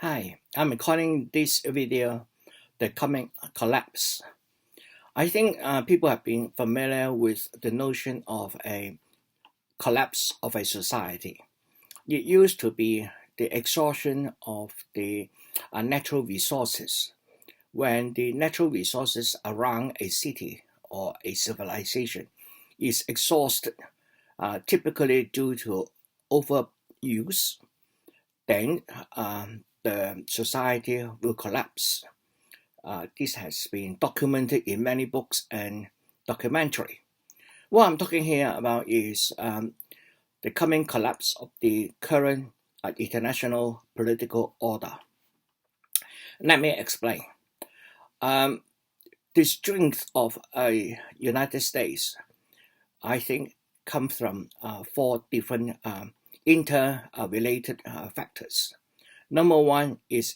Hi, I'm calling this video the coming collapse. I think people have been familiar with the notion of a collapse of a society. It used to be the exhaustion of the natural resources. When the natural resources around a city or a civilization is exhausted, typically due to overuse, then the society will collapse. This has been documented in many books and documentary. What I'm talking here about is the coming collapse of the current international political order. Let me explain. Um, the strength of a United States, I think, comes from four different interrelated factors. Number one is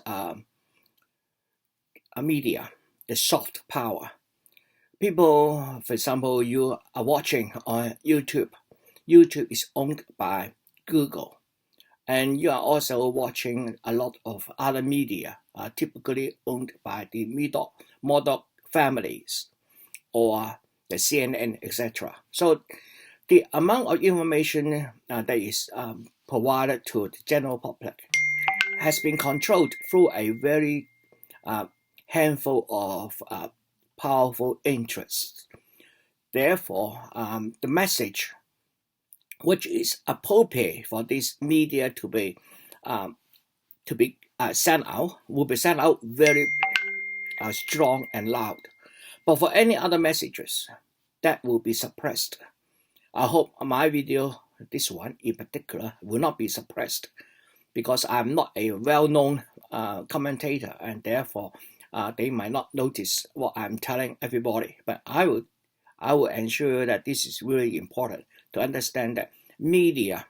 a media, the soft power. People, for example, you are watching on YouTube. YouTube is owned by Google, and you are also watching a lot of other media, typically owned by the Murdoch families or the CNN, etc. So the amount of information that is provided to the general public has been controlled through a very uh, handful of powerful interests. Therefore, the message which is appropriate for this media um, to be sent out will be sent out very strong and loud. But for any other messages, that will be suppressed. I hope my video, this one in particular, will not be suppressed because I'm not a well-known commentator, and therefore they might not notice what I'm telling everybody. But I will ensure that this is really important to understand that media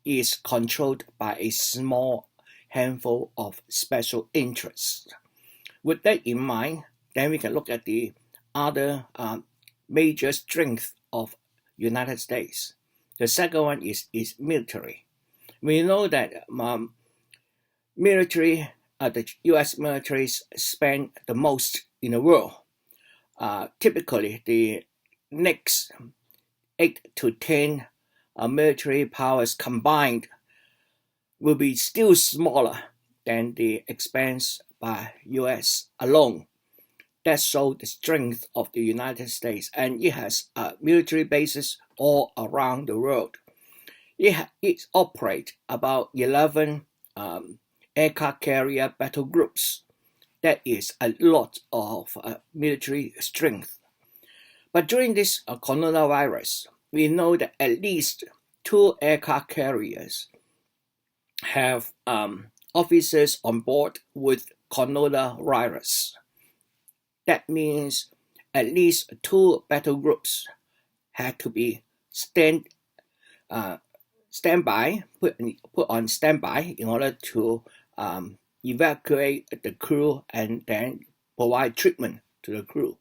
is controlled by a small handful of special interests. With that in mind, then we can look at the other major strength of United States. The second one is military. We know that the U.S. military spend the most in the world. Typically, the next 8 to 10 military powers combined will be still smaller than the expense by U.S. alone. That shows the strength of the United States, and it has military bases all around the world. It operates about 11 aircraft carrier battle groups. That is a lot of military strength. But during this coronavirus, we know that at least 2 aircraft carriers have officers on board with coronavirus. That means at least 2 battle groups had to be put on standby in order to evacuate the crew and then provide treatment to the crew.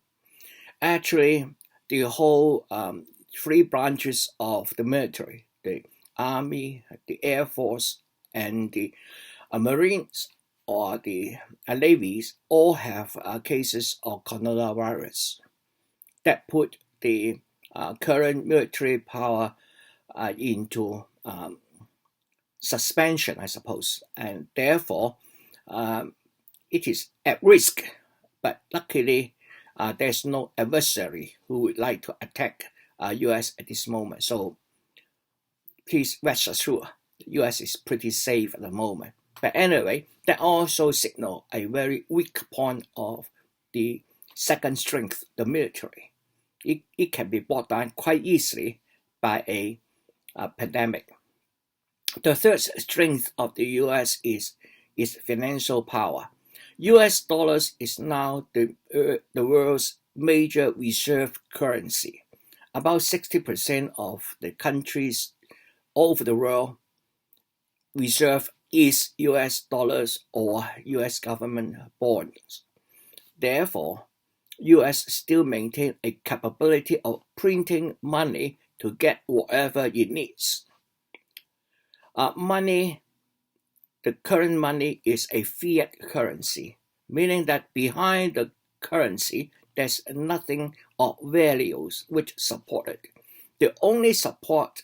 Actually, the whole 3 branches of the military, the Army, the Air Force, and the Marines or the Navies, all have cases of coronavirus. That put the current military power into suspension, I suppose, and therefore it is at risk. But luckily, there's no adversary who would like to attack U.S. at this moment. So please rest assured, U.S. is pretty safe at the moment. But anyway, that also signals a very weak point of the second strength, the military. It can be brought down quite easily by a pandemic. The third strength of the U.S. is financial power. U.S. dollars is now the world's major reserve currency. About 60% of the countries all over the world reserve is U.S. dollars or U.S. government bonds. Therefore, U.S. still maintain a capability of printing money to get whatever it needs. Money the current money is a fiat currency, meaning that behind the currency, there's nothing of values which support it. The only support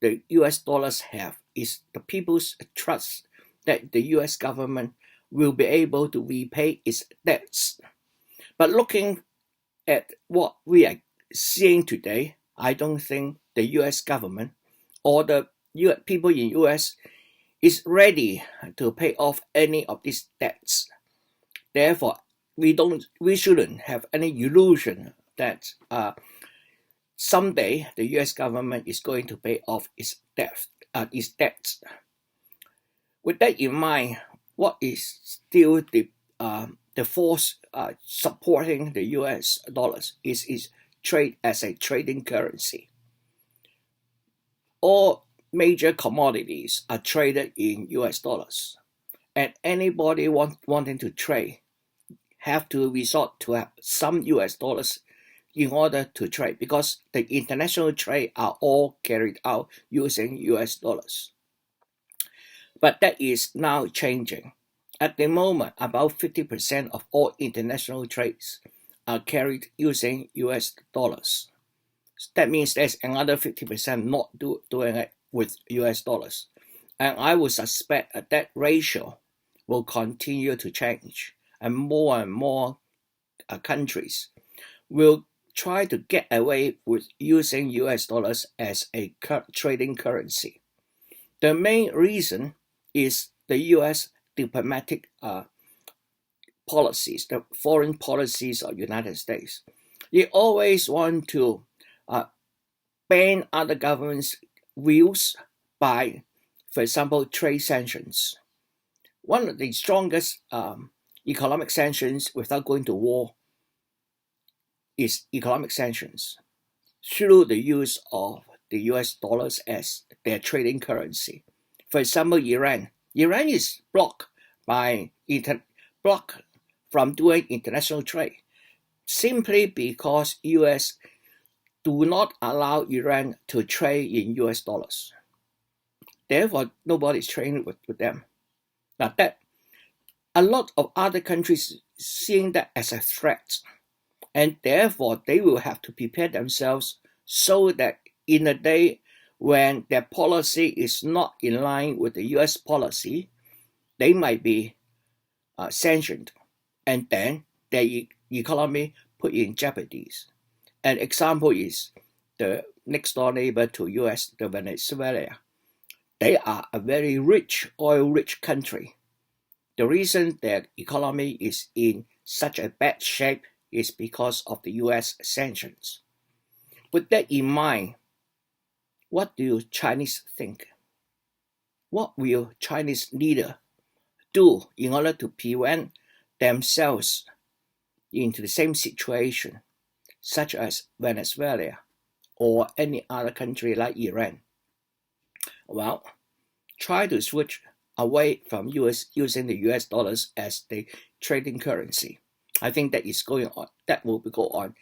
the US dollars have is the people's trust that the US government will be able to repay its debts. But looking at what we are seeing today, I don't think the US government or the people in US is ready to pay off any of these debts. Therefore, we shouldn't have any illusion that someday the U.S. government is going to pay off its debts. With that in mind, what is still the force supporting the U.S. dollars is trade as a trading currency. All major commodities are traded in U.S. dollars, and anybody wanting to trade have to resort to have some US dollars in order to trade, because the international trade are all carried out using US dollars. But that is now changing. At the moment, about 50% of all international trades are carried using US dollars. That means there's another 50% not doing it with US dollars. And I would suspect that ratio will continue to change, and more countries will try to get away with using US dollars as a trading currency. The main reason is the US diplomatic policies, the foreign policies of the United States. They always want to ban other governments' views by, for example, trade sanctions. One of the strongest economic sanctions without going to war is economic sanctions through the use of the US dollars as their trading currency. For example, Iran. Iran is blocked from doing international trade simply because US do not allow Iran to trade in US dollars. Therefore, nobody is trading with them. Now that a lot of other countries seeing that as a threat, and therefore they will have to prepare themselves so that in a day when their policy is not in line with the US policy, they might be sanctioned, and then their economy put in jeopardy. An example is the next door neighbor to US, the Venezuela. They are a very rich, oil-rich country. The reason their economy is in such a bad shape is because of the US sanctions. With that in mind, what do Chinese think? What will Chinese leader do in order to prevent themselves into the same situation, such as Venezuela or any other country like Iran? Well, try to switch away from using the US dollars as the trading currency. I think that is going on. That will go on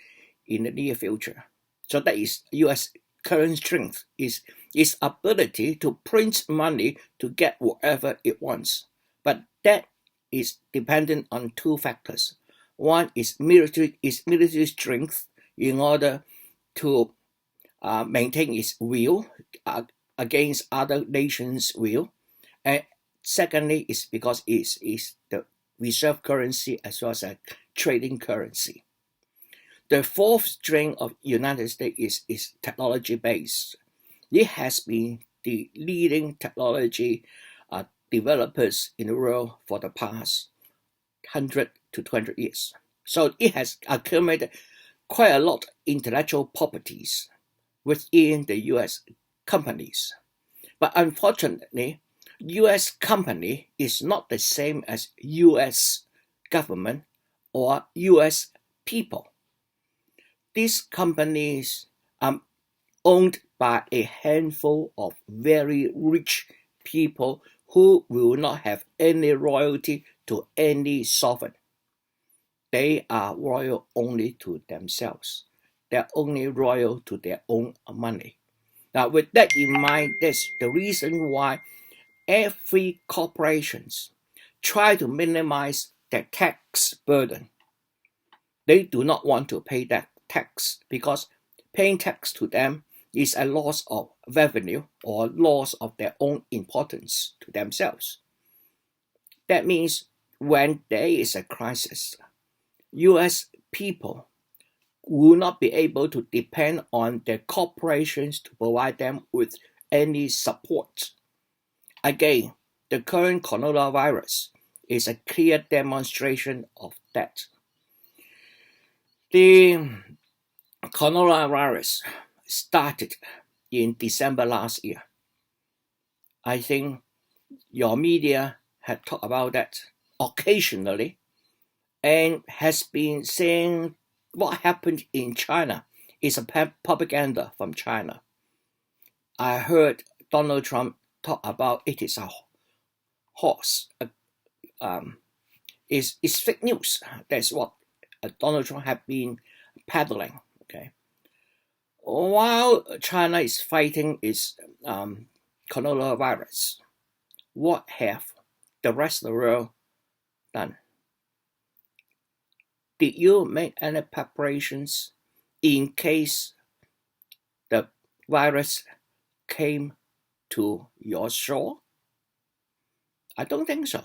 in the near future. So that is US current strength, is its ability to print money to get whatever it wants. But that is dependent on two factors. One is military strength in order to maintain its will against other nations' will, and secondly is because it is the reserve currency as well as a trading currency. The fourth strength of United States is technology based. It has been the leading technology developers in the world for the past 100 to 200 years. So it has accumulated quite a lot of intellectual properties within the US companies. But unfortunately, US company is not the same as US government or US people. These companies are owned by a handful of very rich people who will not have any loyalty to any sovereign. They are loyal only to themselves. They're only loyal to their own money. Now, with that in mind, that's the reason why every corporations try to minimize their tax burden. They do not want to pay that tax because paying tax to them is a loss of revenue or loss of their own importance to themselves. That means when there is a crisis, US people will not be able to depend on their corporations to provide them with any support. Again, the current coronavirus is a clear demonstration of that. The coronavirus started in December last year. I think your media had talked about that occasionally and has been saying what happened in China is a propaganda from China. I heard Donald Trump talk about it is a horse. It's fake news. That's what Donald Trump had been peddling. Okay, while China is fighting its coronavirus, what have the rest of the world done? Did you make any preparations in case the virus came to your shore? I don't think so.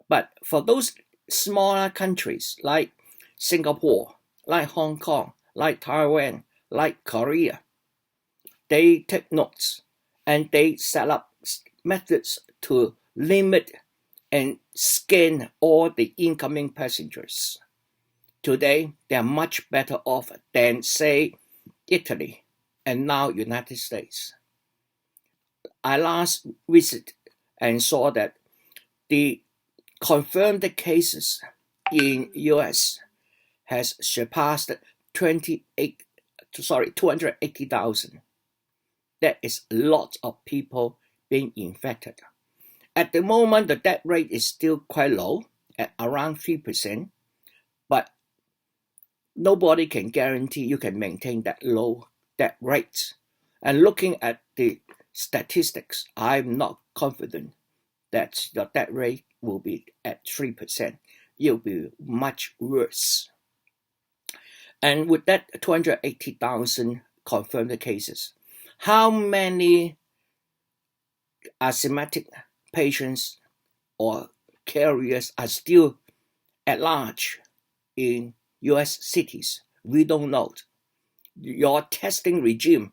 But for those smaller countries like Singapore, like Hong Kong, like Taiwan, like Korea, they take notes and they set up methods to limit and scan all the incoming passengers. Today, they are much better off than, say, Italy and now United States. I last visited and saw that the confirmed cases in US has surpassed 280,000. That is a lot of people being infected. At the moment, the death rate is still quite low, at around 3%, but nobody can guarantee you can maintain that low death rate. And looking at the statistics, I'm not confident that your death rate will be at 3%. It will be much worse. And with that 280,000 confirmed cases, how many asymptomatic patients or carriers are still at large in US cities? We don't know. Your testing regime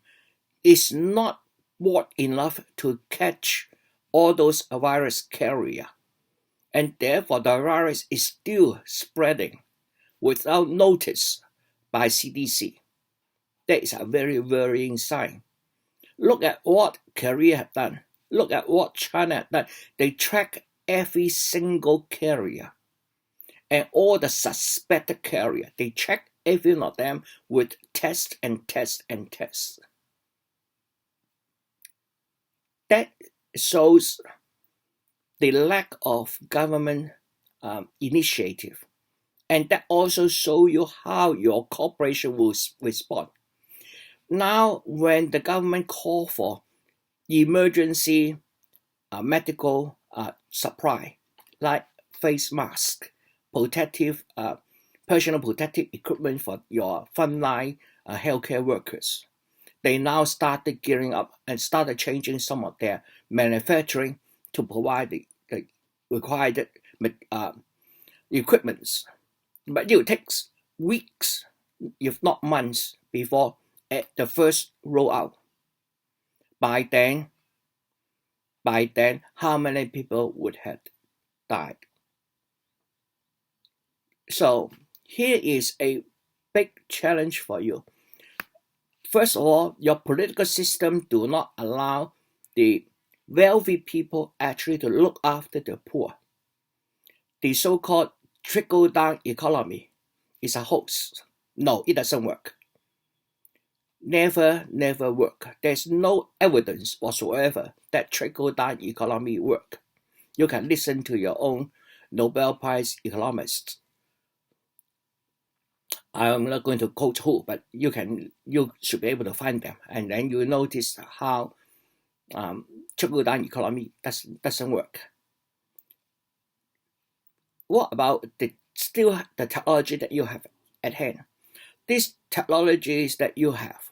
is not broad enough to catch all those virus carrier, and therefore the virus is still spreading without notice by CDC. That is a very worrying sign. Look at what Korea have done. Look at what China have done. They track every single carrier and all the suspected carrier. They check every one of them with test and test and test. That shows the lack of government initiative. And that also shows you how your corporation will respond. Now, when the government call for emergency medical supply, like face mask, personal protective equipment for your frontline healthcare workers, they now started gearing up and started changing some of their manufacturing to provide the required equipments. But it takes weeks, if not months, before the first rollout. By then, how many people would have died? So here is a big challenge for you. First of all, your political system do not allow the wealthy people actually to look after the poor. The so-called trickle-down economy is a hoax. No, it doesn't work. Never work. There's no evidence whatsoever that trickle-down economy work. You can listen to your own Nobel Prize economists. I'm not going to quote who, but you should be able to find them, and then you notice how trickle-down economy doesn't work. What about the technology that you have at hand? These technologies that you have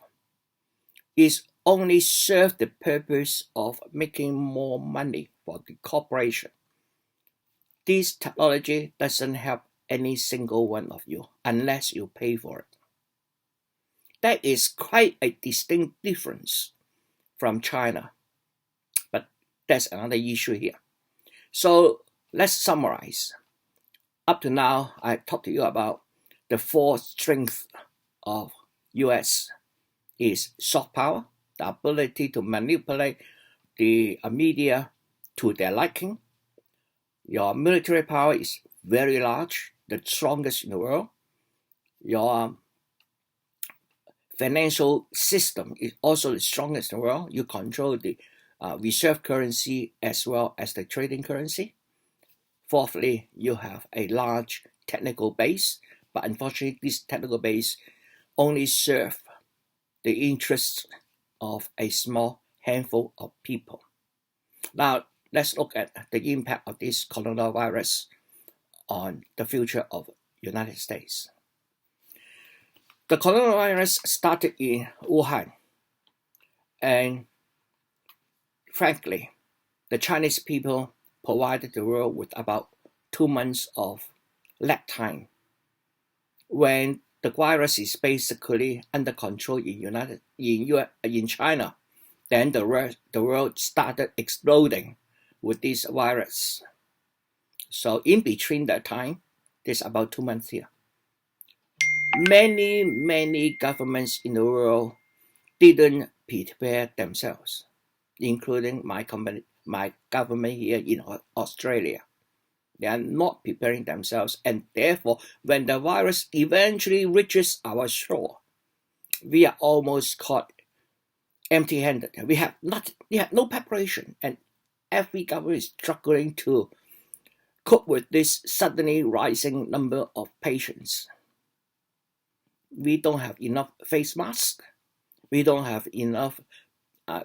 is only serve the purpose of making more money for the corporation. This technology doesn't help any single one of you unless you pay for it. That is quite a distinct difference from China. But that's another issue here. So let's summarize. Up to now, I talked to you about the four strengths of US is soft power, the ability to manipulate the media to their liking. Your military power is very large, the strongest in the world. Your financial system is also the strongest in the world. You control the reserve currency as well as the trading currency. Fourthly, you have a large technical base, but unfortunately, this technical base only serves the interests of a small handful of people. Now, let's look at the impact of this coronavirus on the future of the United States. The coronavirus started in Wuhan, and frankly, the Chinese people provided the world with about 2 months of lag time. When the virus is basically under control in China, then the world started exploding with this virus. So in between that time, there's about 2 months here. Many governments in the world didn't prepare themselves, including my government here in Australia. They are not preparing themselves, and therefore, when the virus eventually reaches our shore, we are almost caught empty-handed. We have no preparation, and every government is struggling to cope with this suddenly rising number of patients. We don't have enough face masks. We don't have enough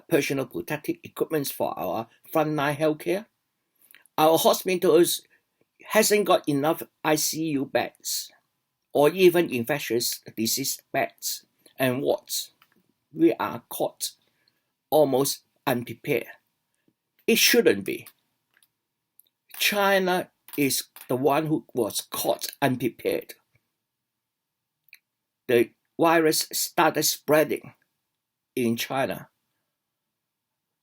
personal protective equipment for our frontline healthcare. Our hospitals hasn't got enough ICU beds or even infectious disease beds and wards. We are caught almost unprepared. It shouldn't be. China is the one who was caught unprepared. The virus started spreading in China,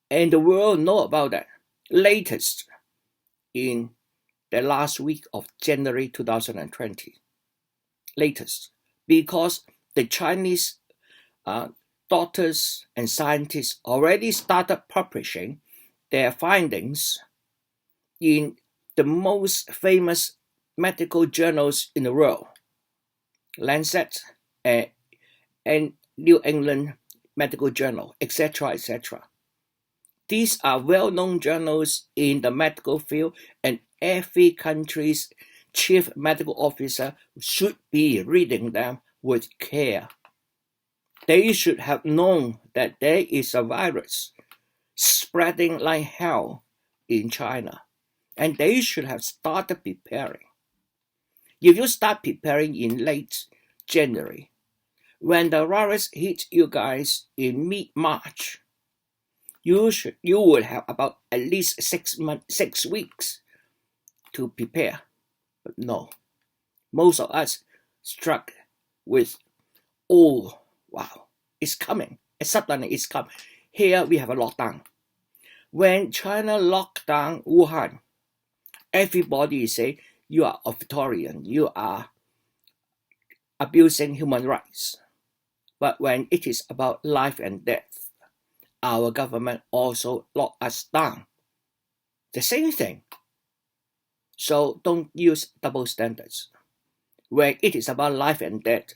and the world know about that latest in the last week of January 2020. Latest, because the Chinese doctors and scientists already started publishing their findings in the most famous medical journals in the world, Lancet and New England Medical Journal, etc., etc. These are well-known journals in the medical field, and every country's chief medical officer should be reading them with care. They should have known that there is a virus spreading like hell in China, and they should have started preparing. If you start preparing in late January, when the virus hit you guys in mid-March, you would have about at least 6 weeks to prepare. But no, most of us struck with, oh, wow, it's coming. Suddenly it's come. Here we have a lockdown. When China locked down Wuhan, everybody say you are authoritarian, you are abusing human rights. But when it is about life and death, our government also locked us down. The same thing. So don't use double standards. When it is about life and death,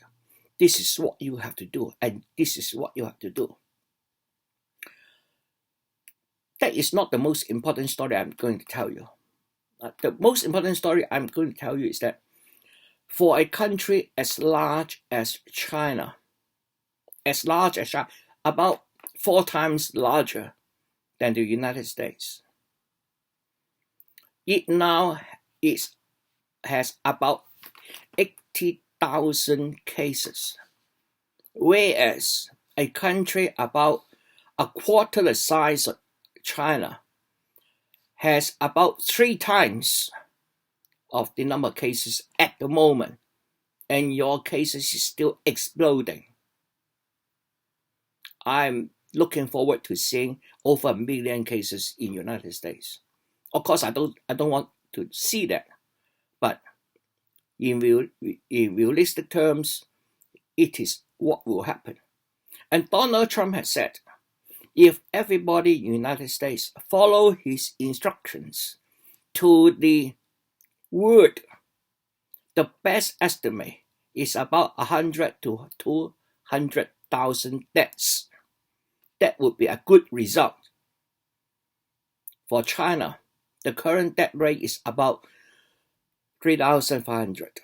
this is what you have to do, and this is what you have to do. That is not the most important story I'm going to tell you. The most important story I'm going to tell you is that for a country as large as China, about 4 times larger than the United States. It now has about 80,000 cases, whereas a country about a quarter the size of China has about 3 times of the number of cases at the moment, and your cases is still exploding. I'm looking forward to seeing over 1 million cases in the United States. Of course, I don't want to see that, but in realistic terms, it is what will happen. And Donald Trump has said, if everybody in the United States follow his instructions to the word, the best estimate is about 100 to 200,000 deaths. That would be a good result. For China, the current death rate is about 3,500.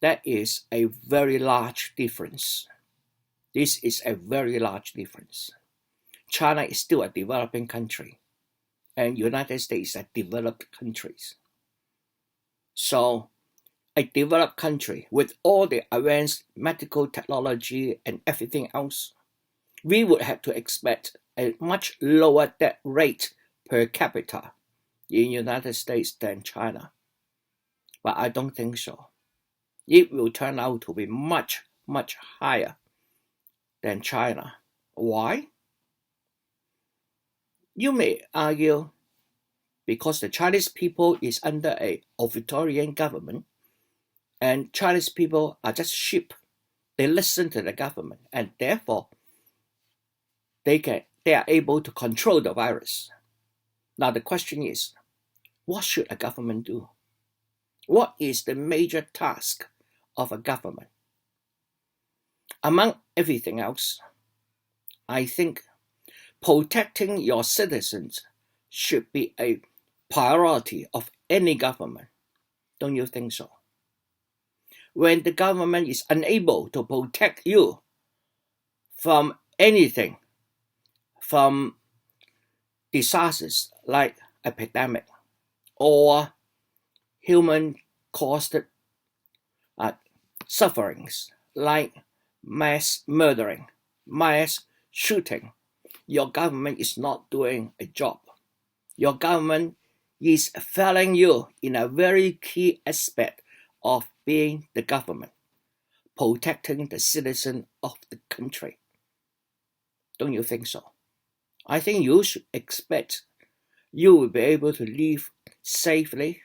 That is a very large difference. This is a very large difference. China is still a developing country, and United States is a developed country. So, a developed country with all the advanced medical technology and everything else, we would have to expect a much lower death rate per capita in the United States than China. But I don't think so. It will turn out to be much, much higher than China. Why? You may argue because the Chinese people is under an authoritarian government, and Chinese people are just sheep. They listen to the government, and therefore they are able to control the virus. Now the question is, what should a government do? What is the major task of a government? Among everything else, I think protecting your citizens should be a priority of any government. Don't you think so? When the government is unable to protect you from anything, from disasters like epidemic or human-caused sufferings like mass murdering, mass shooting, your government is not doing a job. Your government is failing you in a very key aspect of being the government, protecting the citizen of the country. Don't you think so? I think you should expect you will be able to live safely,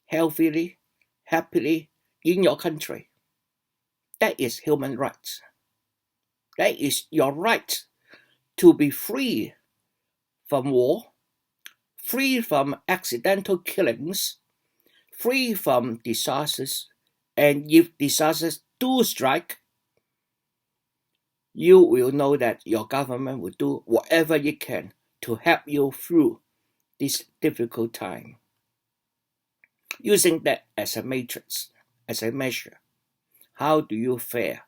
healthily, happily in your country. That is human rights. That is your right to be free from war, free from accidental killings, free from disasters, and if disasters do strike, you will know that your government will do whatever it can to help you through this difficult time. Using that as a matrix, as a measure, how do you fare?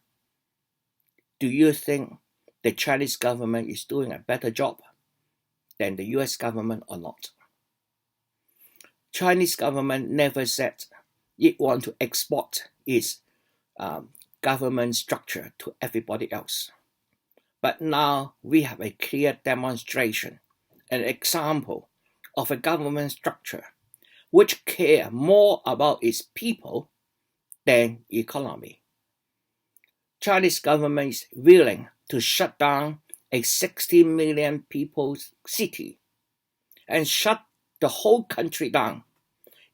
Do you think the Chinese government is doing a better job than the US government or not? Chinese government never said it want to export its government structure to everybody else. But now we have a clear demonstration, an example of a government structure which care more about its people than economy. Chinese government is willing to shut down a 60 million people city and shut the whole country down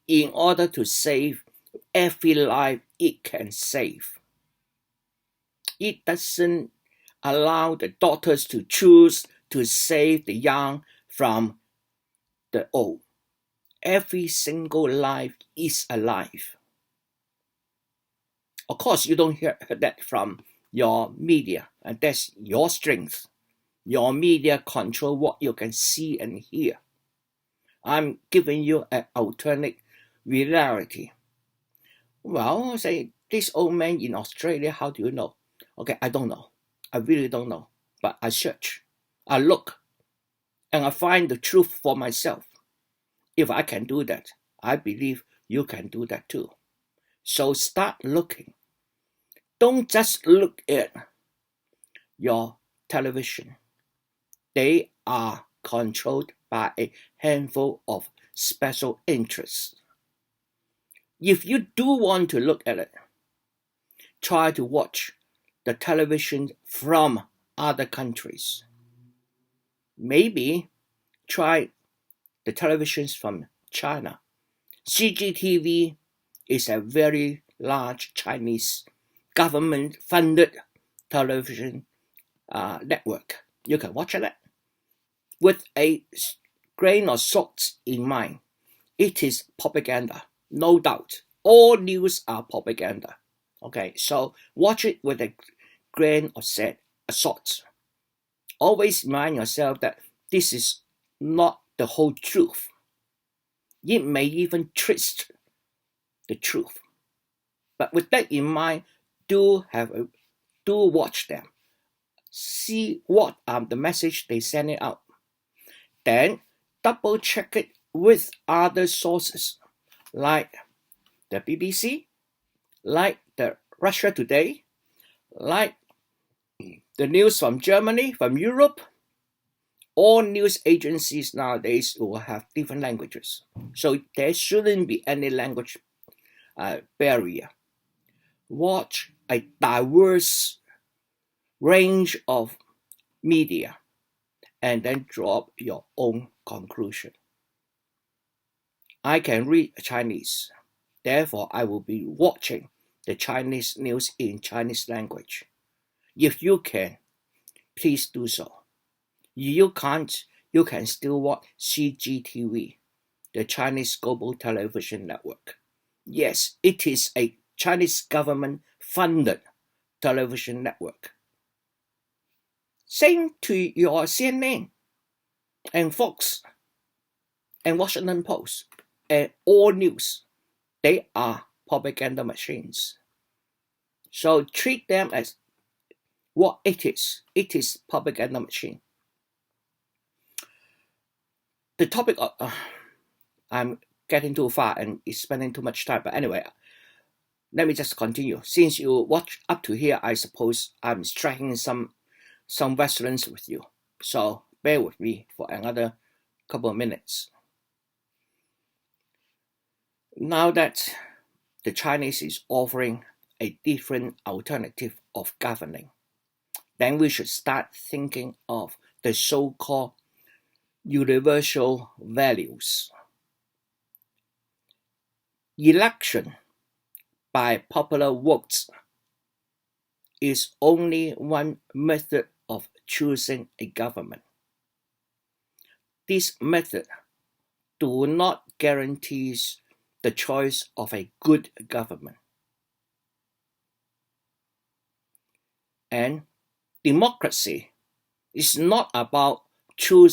in order to save every life it can save. It doesn't allow the doctors to choose to save the young from the old. Every single life is a life. Of course, you don't hear that from your media, and that's your strength. Your media control what you can see and hear. I'm giving you an alternate reality. Well, say, this old man in Australia, how do you know? Okay, I don't know. I really don't know. But I search, I look, and I find the truth for myself. If I can do that, I believe you can do that too. So start looking. Don't just look at your television. They are controlled by a handful of special interests. If you do want to look at it, try to watch the television from other countries. Maybe try the televisions from China. CGTV is a very large Chinese government-funded television network. You can watch it with a grain of salt in mind. It is propaganda, no doubt. All news are propaganda. Okay, so watch it with a grain of salt. Always remind yourself that this is not the whole truth. It may even twist the truth. But with that in mind, do watch them. See what are the message they send it out. Then double check it with other sources like the BBC, like the Russia Today, like the news from Germany, from Europe. All news agencies nowadays will have different languages. So there shouldn't be any language barrier. Watch a diverse range of media and then draw your own conclusion. I can read Chinese, therefore I will be watching the Chinese news in Chinese language. If you can, please do so. If you can't, you can still watch CGTV, the Chinese Global Television Network. Yes, it is a Chinese government-funded television network. Same to your CNN and Fox and Washington Post and all news. They are propaganda machines. So treat them as what it is. It is propaganda machine. The topic of, I'm getting too far and it's spending too much time. But anyway, let me just continue. Since you watch up to here, I suppose I'm striking some Westerns with you. So bear with me for another couple of minutes. Now that the Chinese is offering a different alternative of governing, then we should start thinking of the so-called universal values. Election by popular votes is only one method of choosing a government. This method do not guarantee the choice of a good government. And democracy is not about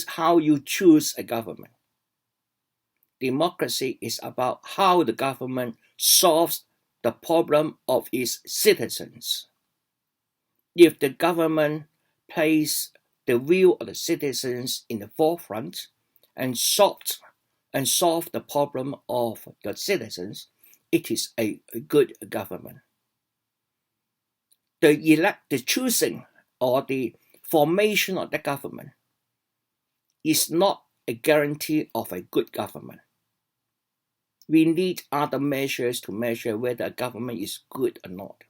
how you choose a government. Democracy is about how the government solves the problem of its citizens. If the government places the will of the citizens in the forefront and solve the problem of the citizens, it is a good government. The choosing or the formation of the government is not a guarantee of a good government. We need other measures to measure whether a government is good or not.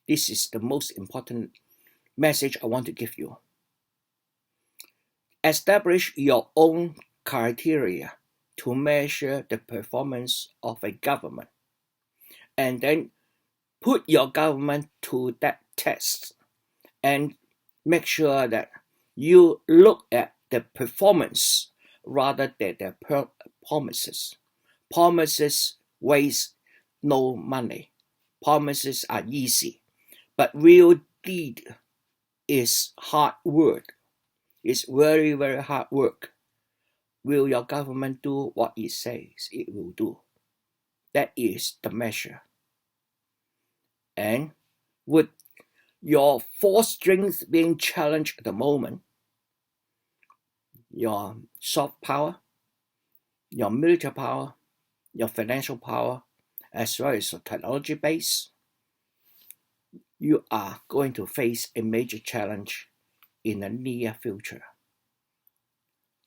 This is the most important message I want to give you. Establish your own criteria to measure the performance of a government, and then put your government to that test and make sure that you look at the performance rather than the promises. Promises waste no money. Promises are easy, but real deed is hard work. It's very, very hard work. Will your government do what it says it will do? That is the measure. And with your force strength being challenged at the moment, your soft power, your military power, your financial power, as well as your technology base, you are going to face a major challenge in the near future.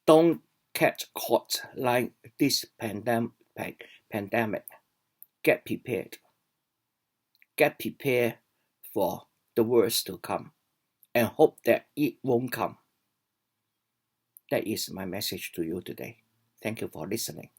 Don't get caught like this pandemic. Get prepared. Get prepared for the worst to come and hope that it won't come. That is my message to you today. Thank you for listening.